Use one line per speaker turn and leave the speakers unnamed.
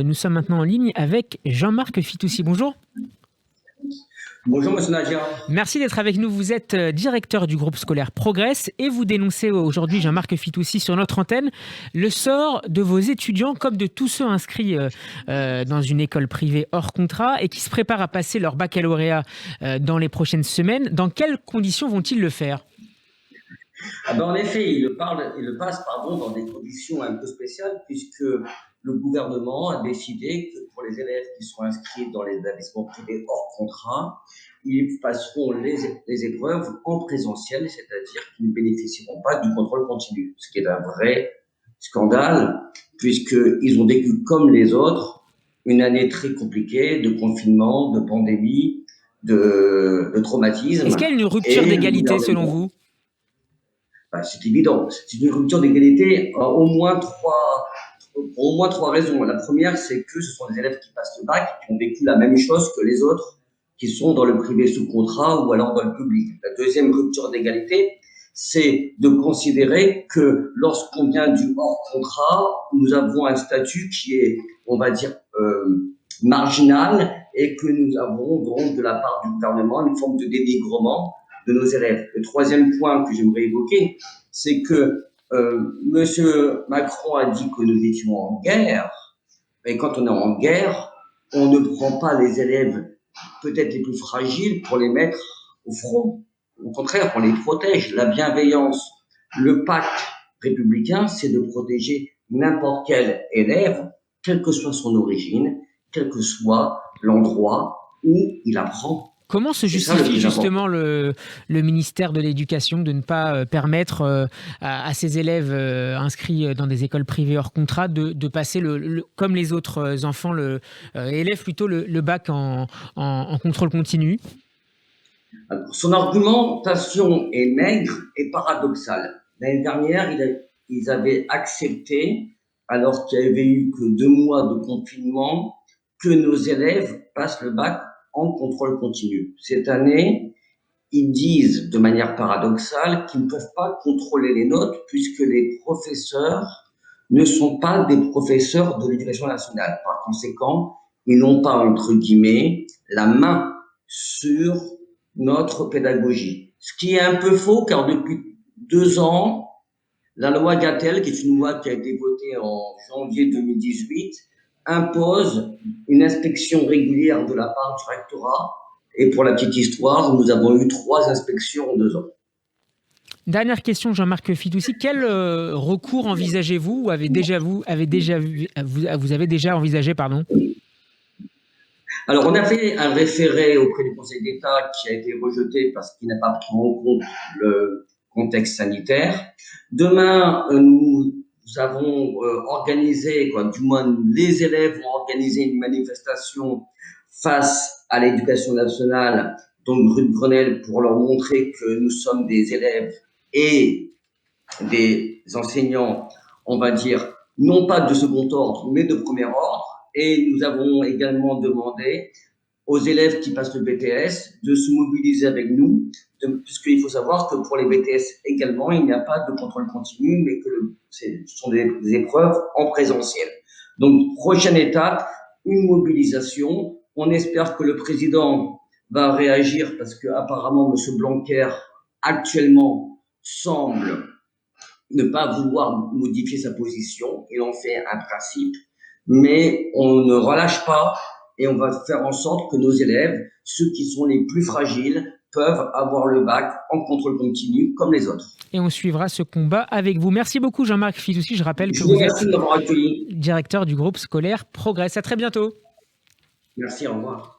Nous sommes maintenant en ligne avec Jean-Marc Fitoussi. Bonjour.
Bonjour Monsieur Nadia.
Merci d'être avec nous. Vous êtes directeur du groupe scolaire Progress et vous dénoncez aujourd'hui, Jean-Marc Fitoussi, sur notre antenne, le sort de vos étudiants comme de tous ceux inscrits dans une école privée hors contrat et qui se préparent à passer leur baccalauréat dans les prochaines semaines. Dans quelles conditions vont-ils le faire ?
En effet, il le passe dans des conditions un peu spéciales puisque le gouvernement a décidé que pour les élèves qui sont inscrits dans les établissements privés hors contrat, ils passeront les épreuves en présentiel, c'est-à-dire qu'ils ne bénéficieront pas du contrôle continu, ce qui est un vrai scandale puisqu'ils ont vécu comme les autres une année très compliquée de confinement, de pandémie, de traumatisme.
Est-ce qu'il y a une rupture d'égalité selon vous ?
C'est évident. C'est une rupture d'égalité pour au moins trois raisons. La première, c'est que ce sont des élèves qui passent le bac et qui ont vécu la même chose que les autres qui sont dans le privé sous contrat ou alors dans le public. La deuxième rupture d'égalité, c'est de considérer que lorsqu'on vient du hors contrat, nous avons un statut qui est, on va dire, marginal et que nous avons donc de la part du gouvernement une forme de dénigrement de nos élèves. Le troisième point que j'aimerais évoquer, c'est que Monsieur Macron a dit que nous étions en guerre, et quand on est en guerre, on ne prend pas les élèves peut-être les plus fragiles pour les mettre au front. Au contraire, on les protège. La bienveillance, le pacte républicain, c'est de protéger n'importe quel élève, quelle que soit son origine, quel que soit l'endroit où il apprend.
Comment se justifie justement le ministère de l'Éducation de ne pas permettre à ces élèves inscrits dans des écoles privées hors contrat de passer, comme les autres enfants, élèves plutôt, le bac en contrôle continu ?
Alors, son argumentation est maigre et paradoxale. L'année dernière, ils avaient accepté, alors qu'il n'y avait eu que 2 mois de confinement, que nos élèves passent le bac en contrôle continu. Cette année, ils disent de manière paradoxale qu'ils ne peuvent pas contrôler les notes puisque les professeurs ne sont pas des professeurs de l'éducation nationale. Par conséquent, ils n'ont pas, entre guillemets, la main sur notre pédagogie. Ce qui est un peu faux car depuis 2 ans, la loi Gatel, qui est une loi qui a été votée en janvier 2018, impose une inspection régulière de la part du rectorat. Et pour la petite histoire, nous avons eu 3 inspections en 2 ans.
Dernière question, Jean-Marc Fitoussi. Quel recours envisagez-vous ou vous avez déjà envisagé, pardon ?
Alors, on a fait un référé auprès du Conseil d'État qui a été rejeté parce qu'il n'a pas pris en compte le contexte sanitaire. Demain, nous avons organisé, du moins les élèves vont organiser une manifestation face à l'éducation nationale, donc rue de Grenelle, pour leur montrer que nous sommes des élèves et des enseignants, on va dire, non pas de second ordre, mais de premier ordre. Et nous avons également demandé aux élèves qui passent le BTS de se mobiliser avec nous, puisqu'il faut savoir que pour les BTS également, il n'y a pas de contrôle continu, mais que ce sont des épreuves en présentiel. Donc, prochaine étape, une mobilisation. On espère que le président va réagir parce que apparemment, M. Blanquer, actuellement, semble ne pas vouloir modifier sa position. Il en fait un principe, mais on ne relâche pas et on va faire en sorte que nos élèves, ceux qui sont les plus fragiles, peuvent avoir le bac en contrôle continu comme les autres.
Et on suivra ce combat avec vous. Merci beaucoup Jean-Marc Fitoussi. Je rappelle que vous êtes directeur du groupe scolaire Progress. À très bientôt.
Merci, au revoir.